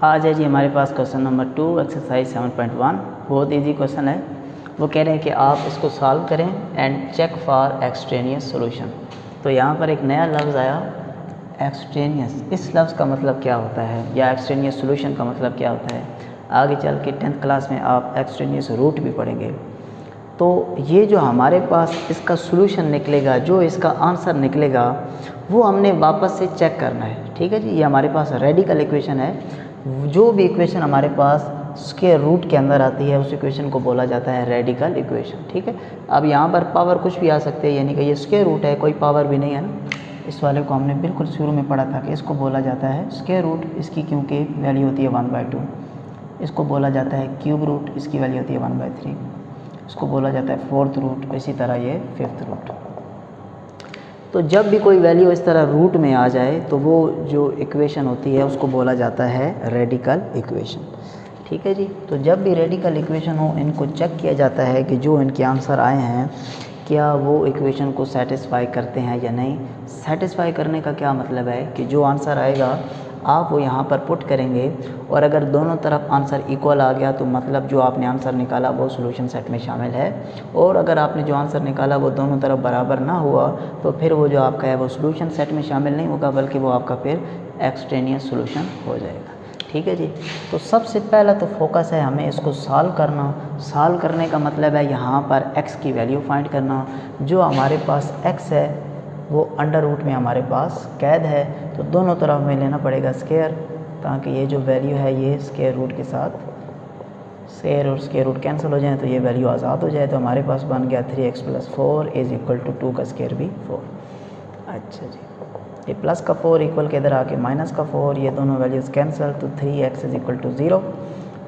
आज है जी हमारे पास क्वेश्चन नंबर 2 एक्सरसाइज 7.1। बहुत इजी क्वेश्चन है। वो कह रहे हैं कि आप इसको सॉल्व करें and check for extraneous solution. तो यहाँ पर एक नया लफ्ज़ आया एक्सट्रेनियस। इस लफ्ज़ का मतलब क्या होता है या एक्सट्रेनियस सॉल्यूशन का मतलब क्या होता है, आगे चल के 10th क्लास में आप एक्सट्रेनियस रूट भी पढ़ेंगे। तो ये जो हमारे पास इसका सॉल्यूशन निकलेगा, जो इसका आंसर निकलेगा, वो हमने वापस से चेक करना है। ठीक है जी, ये हमारे पास रेडिकल इक्वेशन है। जो भी इक्वेशन हमारे पास स्क्वायर रूट के अंदर आती है उस इक्वेशन को बोला जाता है रेडिकल इक्वेशन। ठीक है, अब यहाँ पर पावर कुछ भी आ सकते हैं, यानी कि ये स्क्वायर रूट है, कोई पावर भी नहीं है ना। इस वाले को हमने बिल्कुल शुरू में पढ़ा था कि इसको बोला जाता है स्क्वायर रूट, इसकी क्योंकि वैल्यू होती है 1/2। इसको बोला जाता है क्यूब रूट, इसकी वैल्यू होती है 1/3। इसको बोला जाता है 4th रूट, इसी तरह ये 5th रूट। तो जब भी कोई वैल्यू इस तरह रूट में आ जाए तो वो जो इक्वेशन होती है उसको बोला जाता है रेडिकल इक्वेशन। ठीक है जी, तो जब भी रेडिकल इक्वेशन हो, इनको चेक किया जाता है कि जो इनके आंसर आए हैं क्या वो इक्वेशन को सेटिस्फाई करते हैं या नहीं। सेटिस्फाई करने का क्या मतलब है कि जो आंसर आएगा आप वो यहाँ पर पुट करेंगे, और अगर दोनों तरफ आंसर इक्वल आ गया तो मतलब जो आपने आंसर निकाला वो सॉल्यूशन सेट में शामिल है। और अगर आपने जो आंसर निकाला वो दोनों तरफ बराबर ना हुआ तो फिर वो जो आपका है वो सॉल्यूशन सेट में शामिल नहीं होगा, बल्कि वो आपका फिर एक्सट्रेनियस सॉल्यूशन हो जाएगा। ठीक है जी, तो सबसे पहला तो फोकस है हमें इसको सॉल्व करना। सॉल्व करने का मतलब है यहाँ पर x की वैल्यू फाइंड करना। जो हमारे पास x है वो अंडर रूट में हमारे पास कैद है, तो दोनों तरफ में लेना पड़ेगा स्क्वायर, ताकि ये जो वैल्यू है ये स्क्वायर रूट के साथ स्क्वायर और स्क्वायर रूट कैंसिल हो जाए तो ये वैल्यू आज़ाद हो जाए। तो हमारे पास बन गया 3x + 4 = 2 का स्क्वायर भी 4। अच्छा जी, ये प्लस का 4 इक्वल के इधर आके माइनस का 4, ये दोनों वैल्यूज़ कैंसिल, तो 3x = 0।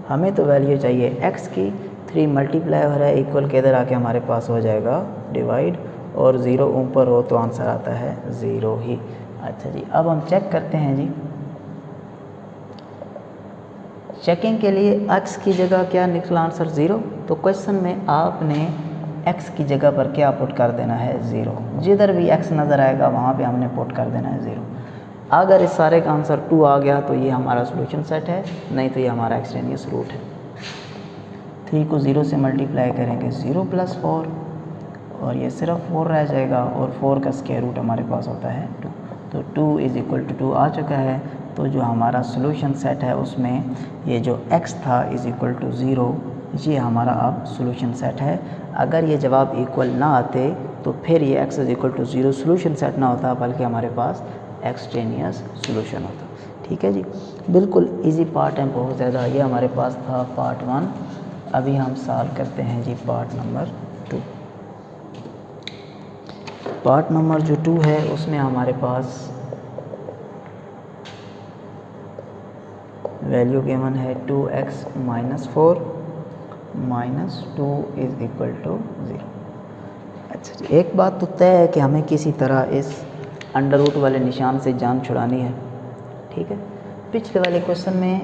हमें तो वैल्यू चाहिए x की, 3 मल्टीप्लाई हो रहा है, इक्वल के इधर आके हमारे पास हो जाएगा डिवाइड, और 0 ऊपर हो तो आंसर आता है 0 ही। अच्छा जी, अब हम चेक करते हैं जी। चेकिंग के लिए x की जगह क्या निकला आंसर 0, तो क्वेश्चन में आपने x की जगह पर क्या पुट कर देना है 0। जिधर भी x नज़र आएगा वहाँ पे हमने पुट कर देना है 0। अगर इस सारे का आंसर 2 आ गया तो ये हमारा सॉल्यूशन सेट है, नहीं तो ये हमारा एक्सट्रेनियस रूट है। 3 को 0 से मल्टीप्लाई करेंगे 0 + 4, और ये सिर्फ 4 रह जाएगा, और 4 का स्क्वायर रूट हमारे पास होता है 2। तो 2 = 2 आ चुका है। तो जो हमारा सॉल्यूशन सेट है उसमें ये जो x था = 0, ये हमारा अब सॉल्यूशन सेट है। अगर ये जवाब इक्वल ना आते तो फिर ये x = 0 सॉल्यूशन सेट ना होता, बल्कि हमारे पास एक्सट्रेनियस सॉल्यूशन होता। ठीक है जी, बिल्कुल इजी पार्ट है, बहुत ज़्यादा। ये हमारे पास था पार्ट 1। अभी हम सॉल्व करते हैं जी पार्ट नंबर 2। पार्ट नंबर जो 2 है उसमें हमारे पास वैल्यू गिवन है 2x - 4 - 2 = 0। अच्छा जी, एक बात तो तय है कि हमें किसी तरह इस अंडर रूट वाले निशान से जान छुड़ानी है। ठीक है, पिछले वाले क्वेश्चन में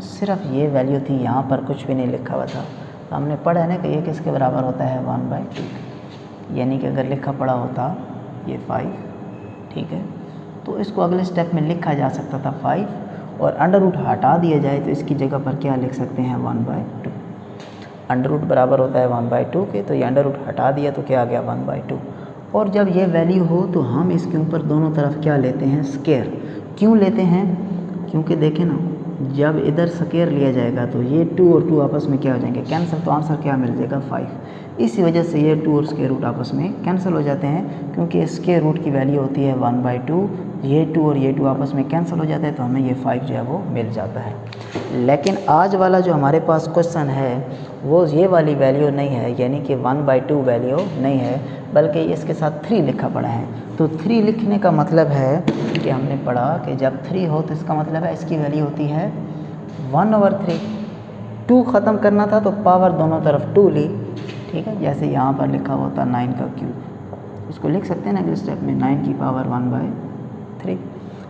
सिर्फ ये वैल्यू थी, यहाँ पर कुछ भी नहीं लिखा हुआ था। तो हमने पढ़ा है ना कि ये किसके बराबर होता है 1/2, यानी कि अगर लिखा पड़ा होता ये 5, ठीक है, तो इसको अगले स्टेप में लिखा जा सकता था 5, और अंडर रूट हटा दिया जाए तो इसकी जगह पर क्या लिख सकते हैं 1/2। अंडर रूट बराबर होता है 1/2 के, तो ये अंडर रूट हटा दिया तो क्या आ गया 1/2। और जब ये वैल्यू हो तो हम इसके ऊपर दोनों तरफ क्या लेते हैं स्क्वायर। क्यों लेते हैं, क्योंकि देखें ना, जब इधर स्क्वायर लिया जाएगा तो ये 2 और 2 आपस में क्या हो जाएंगे कैंसिल, तो आंसर क्या मिल जाएगा 5। इसी वजह से ये 2 और स्क्वायर रूट आपस में कैंसिल हो जाते हैं, क्योंकि स्क्वायर रूट की वैल्यू होती है 1/2। ये 2 और ये 2 आपस में कैंसिल हो जाते हैं, तो हमें ये 5 जो है वो मिल जाता है। लेकिन आज वाला जो हमारे पास क्वेश्चन है वो ये वाली वैल्यू नहीं है, यानी कि 1/2 वैल्यू नहीं है, बल्कि इसके साथ 3 लिखा पड़ा है। तो 3 लिखने का मतलब है कि हमने पढ़ा कि जब 3 हो तो इसका मतलब है इसकी वैल्यू होती है 1/3। 2 ख़त्म करना था तो पावर दोनों तरफ 2 ली। ठीक है, जैसे यहाँ पर लिखा हुआ था 9 का क्यूब, इसको लिख सकते हैं ना अगले स्टेप में 9 की पावर 1/3।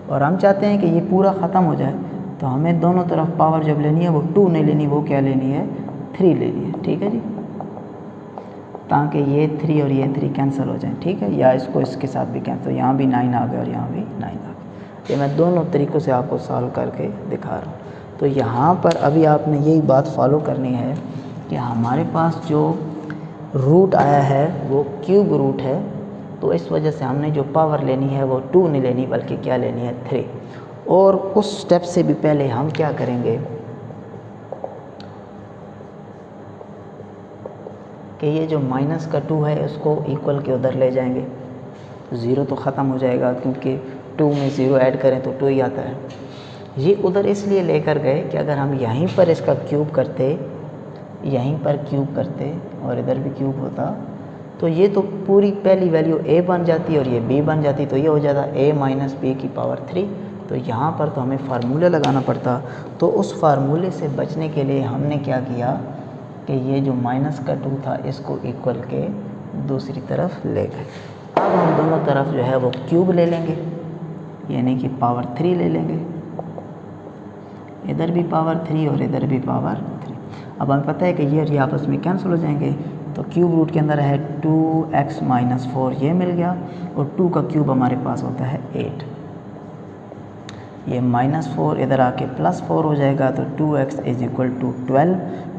और हम चाहते हैं कि ये पूरा ख़त्म हो जाए, तो हमें दोनों तरफ पावर जब लेनी है वो 2 नहीं लेनी, वो क्या लेनी है 3 लेनी है। ठीक है जी, ताकि ये 3 और ये 3 कैंसिल हो जाए। ठीक है, या इसको इसके साथ भी कैंसिल, यहाँ भी 9 आ गया और यहाँ भी 9 आ गया। ये मैं दोनों तरीक़ों से आपको सॉल्व करके दिखा रहा हूँ। तो यहाँ पर अभी आपने यही बात फॉलो करनी है कि हमारे पास जो रूट आया है वो क्यूब रूट है, तो इस वजह से हमने जो पावर लेनी है वो 2 नहीं लेनी बल्कि क्या लेनी है 3। और उस स्टेप से भी पहले हम क्या करेंगे कि ये जो माइनस का 2 है उसको इक्वल के उधर ले जाएंगे, 0 तो ख़त्म हो जाएगा क्योंकि 2 में 0 ऐड करें तो 2 ही आता है। ये उधर इसलिए लेकर गए कि अगर हम यहीं पर इसका क्यूब करते, यहीं पर क्यूब करते और इधर भी क्यूब होता तो ये तो पूरी पहली वैल्यू a बन जाती और ये b बन जाती, तो ये हो जाता a माइनस बी की पावर 3। तो यहाँ पर तो हमें फार्मूला लगाना पड़ता, तो उस फार्मूले से बचने के लिए हमने क्या किया कि ये जो माइनस का 2 था इसको इक्वल के दूसरी तरफ ले गए। अब हम दोनों तरफ जो है वो क्यूब ले लेंगे, यानी कि पावर 3 ले लेंगे, इधर भी पावर 3 और इधर भी पावर 3। अब हमें पता है कि ये आपस में कैंसिल हो जाएंगे, तो क्यूब रूट के अंदर है 2x माइनस 4, ये मिल गया, और 2 का क्यूब हमारे पास होता है 8। ये -4 इधर आके +4 हो जाएगा, तो 2x इज इक्वल टू 12,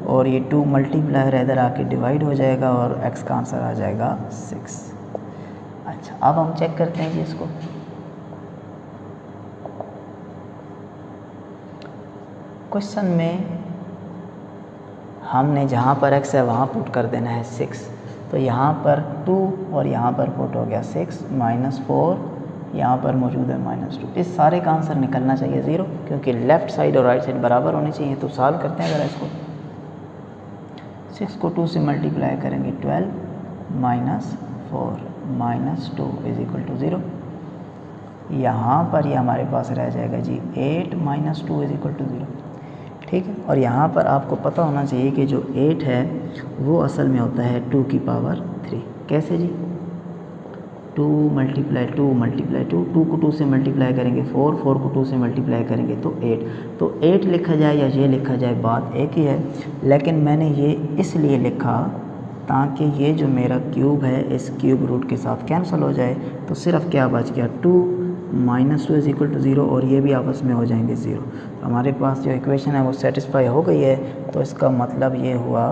और ये 2 मल्टीप्लायर इधर आके डिवाइड हो जाएगा और x का आंसर आ जाएगा 6। अच्छा, अब हम चेक करते हैं जी इसको। क्वेश्चन में हमने जहाँ पर x है वहाँ पुट कर देना है 6, तो यहाँ पर 2 और यहाँ पर पुट हो गया 6, -4 यहाँ पर मौजूद है -2। इस सारे का आंसर निकलना चाहिए 0, क्योंकि लेफ़्ट साइड और राइट साइड बराबर होनी चाहिए। तो सॉल्व करते हैं ज़रा इसको। 6 को 2 से मल्टीप्लाई करेंगे 12 -4 -2 इज इक्वल टू 0। यहाँ पर ये हमारे पास रह जाएगा जी 8 -2 इज इक्वल टू 0। ठीक है, और यहाँ पर आपको पता होना चाहिए कि जो 8 है वो असल में होता है 2 की पावर 3। कैसे जी? 2 मल्टीप्लाई 2 मल्टीप्लाई 2, 2 को 2 से मल्टीप्लाई करेंगे 4, 4 को 2 से मल्टीप्लाई करेंगे तो 8। तो 8 लिखा जाए या ये लिखा जाए बात एक ही है, लेकिन मैंने ये इसलिए लिखा ताकि ये जो मेरा क्यूब है इस क्यूब रूट के साथ कैंसिल हो जाए, तो सिर्फ क्या बच गया 2 -2 इज इक्वल टू 0, और ये भी आपस में हो जाएंगे 0। तो हमारे पास जो इक्वेशन है वो सेटिस्फाई हो गई है। तो इसका मतलब ये हुआ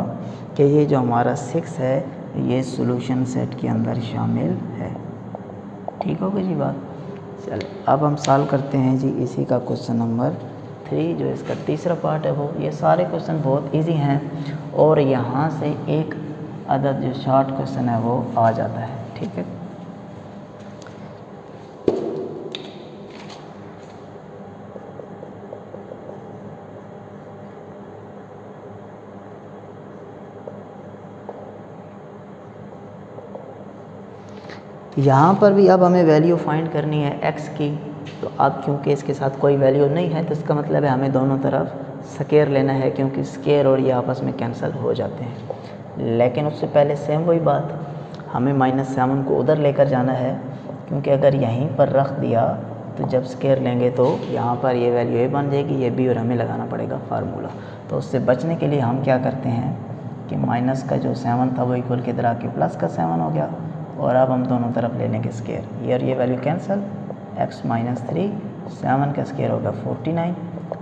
कि ये जो हमारा 6 है ये सॉल्यूशन सेट के अंदर शामिल है। ठीक हो गई जी बात। चलिए अब हम सॉल्व करते हैं जी इसी का क्वेश्चन नंबर 3, जो इसका तीसरा पार्ट है वो। ये सारे क्वेश्चन बहुत इजी हैं और यहाँ से एक अदद जो शॉर्ट क्वेश्चन है वो आ जाता है। ठीक है, यहाँ पर भी अब हमें वैल्यू फाइंड करनी है x की। तो अब क्योंकि इसके साथ कोई वैल्यू नहीं है तो इसका मतलब है हमें दोनों तरफ स्क्वायर लेना है, क्योंकि स्क्वायर और ये आपस में कैंसिल हो जाते हैं। लेकिन उससे पहले सेम वही बात, हमें -7 को उधर लेकर जाना है, क्योंकि अगर यहीं पर रख दिया तो जब स्क्वायर लेंगे तो यहाँ पर ये वैल्यू a बन जाएगी, ये b, और हमें लगाना पड़ेगा फार्मूला। तो उससे बचने के लिए हम क्या करते हैं कि माइनस का जो 7 था वो इक्वल के इधर आके प्लस का 7 हो गया, और अब हम दोनों तरफ ले लेंगे स्क्वायर। ये वैल्यू कैंसिल, x -3, 7 का स्क्वायर होगा 49।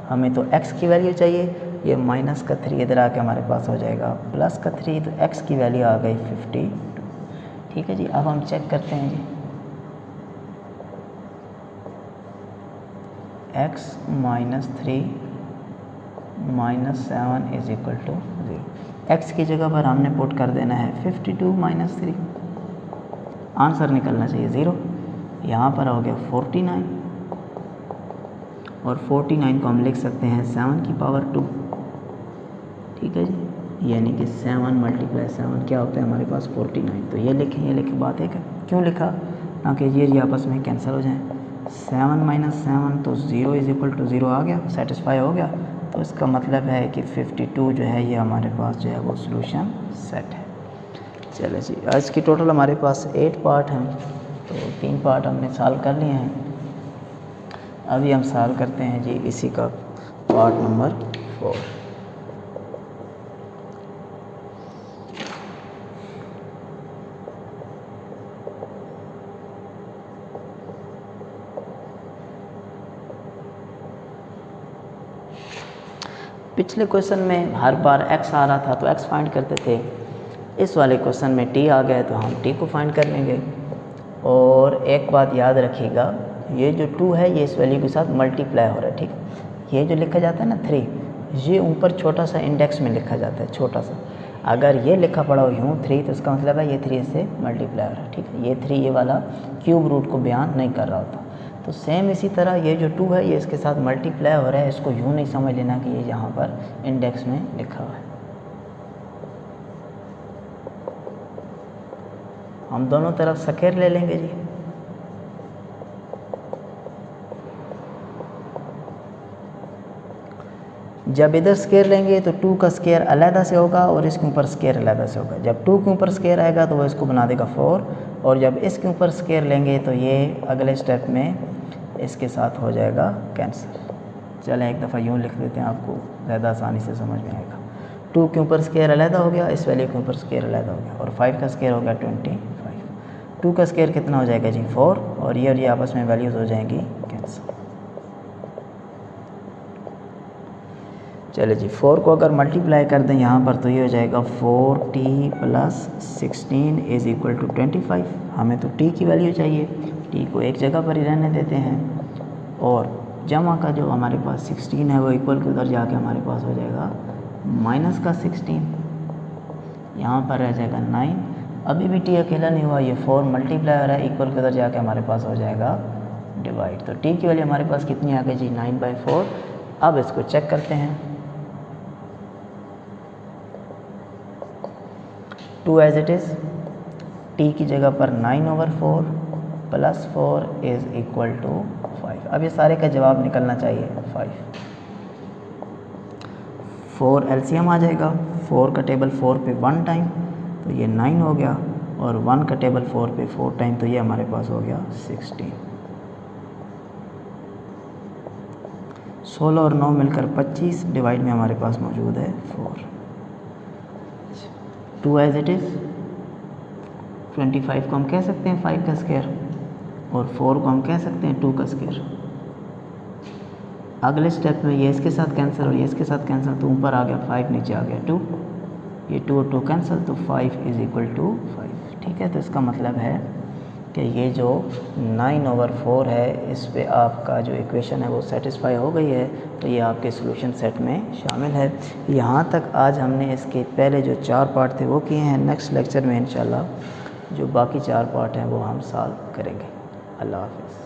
हमें तो x की वैल्यू चाहिए, ये माइनस का 3 इधर आके हमारे पास हो जाएगा प्लस का 3, तो x की वैल्यू आ गई 52। ठीक है जी, अब हम चेक करते हैं जी। x -3 -7 is equal to 0। x की जगह पर हमने पुट कर देना है 52 -3, आंसर निकलना चाहिए 0। यहाँ पर हो गया 49, और 49 को हम लिख सकते हैं 7 की पावर 2। ठीक है जी, यानी कि 7 मल्टीप्लाई 7 क्या होता है हमारे पास 49। तो ये लिखें बात है क्या, क्यों लिखा, ताकि ये आपस में कैंसिल हो जाएं। 7 -7 तो 0 इज इक्वल टू 0 आ गया, सेटिस्फाई हो गया। तो इसका मतलब है कि 52 जो है ये हमारे पास जो है वो सॉल्यूशन सेट है। चलो जी, आज की टोटल हमारे पास 8 पार्ट हैं, तो 3 पार्ट हमने सॉल्व कर लिए हैं। अभी हम सॉल्व करते हैं जी इसी का पार्ट नंबर 4। पिछले क्वेश्चन में हर बार x आ रहा था तो x फाइंड करते थे, इस वाले क्वेश्चन में t आ गया तो हम t को फाइंड कर लेंगे। और एक बात याद रखिएगा, ये जो 2 है ये इस वैल्यू के साथ मल्टीप्लाई हो रहा है, ठीक। ये जो लिखा जाता है ना 3, ये ऊपर छोटा सा इंडेक्स में लिखा जाता है, छोटा सा। अगर ये लिखा पड़ा हो यूँ 3 तो इसका मतलब है ये 3 से मल्टीप्लाई हो रहा है, ठीक है। ये 3 ये वाला क्यूब रूट को बयान नहीं कर रहा होता। तो सेम इसी तरह ये जो 2 है ये इसके साथ मल्टीप्लाई हो रहा है, इसको यूँ नहीं समझ लेना कि ये यहाँ पर इंडेक्स में लिखा हुआ है। हम दोनों तरफ स्क्वायर ले लेंगे जी। जब इधर स्क्वायर लेंगे तो 2 का स्क्वायर अलहदा से होगा और इसके ऊपर स्क्वायर अलहदा से होगा। जब 2 के ऊपर स्क्वायर आएगा तो वो इसको बना देगा 4, और जब इसके ऊपर स्क्वायर लेंगे तो ये अगले स्टेप में इसके साथ हो जाएगा कैंसिल। चलें एक दफ़ा यूँ लिख देते हैं, आपको ज़्यादा आसानी से समझ में आएगा। 2 के ऊपर स्क्वायर अलहदा हो गया, इस वैल्यू के ऊपर स्क्वायर अलहदा हो गया, और 5 का स्क्वायर हो गया 25। 2 का स्क्वायर कितना हो जाएगा जी 4, और ये आपस में वैल्यूज़ हो जाएंगी कैंसिल। चले जी 4 को अगर मल्टीप्लाई कर दें यहाँ पर तो ये हो जाएगा 4t + 16 इज़ इक्वल टू 25। हमें तो t की वैल्यू चाहिए, t को एक जगह पर ही रहने देते हैं, और जमा का जो हमारे पास 16 है वो इक्वल के उधर जाके हमारे पास हो जाएगा माइनस का 16, यहाँ पर रह जाएगा 9। अभी भी t अकेला नहीं हुआ, ये 4 मल्टीप्लाई हो रहा है, इक्वल के उधर जाके हमारे पास हो जाएगा डिवाइड। तो t की वैल्यू हमारे पास कितनी आ गई जी 9/4। अब इसको चेक करते हैं। 2 एज इट इज़, t की जगह पर 9/4 + 4 इज़ इक्वल टू 5। अब ये सारे का जवाब निकलना चाहिए 5। 4 एलसीएम आ जाएगा, 4 का टेबल 4 पे 1 टाइम तो ये 9 हो गया, और 1 का टेबल 4 पे 4 टाइम तो ये हमारे पास हो गया 16। 16 और 9 मिलकर 25, डिवाइड में हमारे पास मौजूद है 4। 2 एज इट इज़, 25 को हम कह सकते हैं 5 का स्क्वायर, और 4 को हम कह सकते हैं 2 का स्क्वायर। अगले स्टेप में ये इसके साथ कैंसिल और ये इसके साथ कैंसिल, तो ऊपर आ गया 5, नीचे आ गया 2, ये 2 और 2 कैंसिल, तो 5 इज़ इक्वल टू 5। ठीक है, तो इसका मतलब है कि ये जो 9/4 है, इस पे आपका जो इक्वेशन है वो सेटिस्फाई हो गई है, तो ये आपके सॉल्यूशन सेट में शामिल है। यहाँ तक आज हमने इसके पहले जो 4 पार्ट थे वो किए हैं। नेक्स्ट लेक्चर में इंशाल्लाह जो बाकी 4 पार्ट हैं वो हम सॉल्व करेंगे। अल्लाह हाफ़िज़।